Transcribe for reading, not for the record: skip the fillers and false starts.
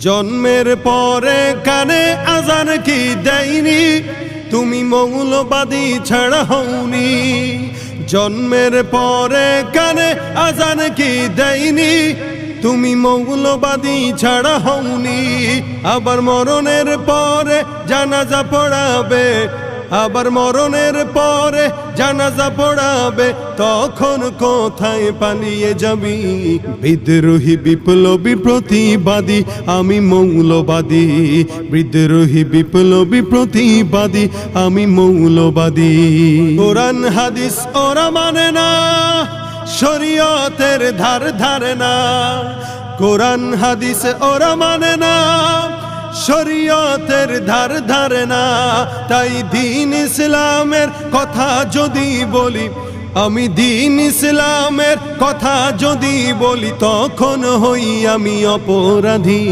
জন্মের পরে কানে আজান কি দেয়নি, তুমি মৌলবাদী ছাড়া হওনি। জন্মের পরে কানে আজান কি দেয়নি, তুমি মৌলবাদী ছাড়া হওনি। আবার মরণের পরে জানাজা পড়াবে, আবার মরণের পরে জানাজা পড়াবে, তখন কোথায় পালিয়ে যাবি? বিদ্রোহী বিপ্লবী প্রতিবাদী আমি মৌলবাদী, বিদ্রোহী বিপ্লবী প্রতিবাদী আমি মৌলবাদী। কোরআন হাদিস ওরা মানে না, শরীয়তের ধার ধারে না। কোরআন হাদিস ওরা মানে না, শরীয়তের ধার ধারে না। তাই দ্বীন ইসলামের কথা যদি বলি, আমি দ্বীন ইসলামের কথা যদি বলি, তখন হই আমি অপরাধী।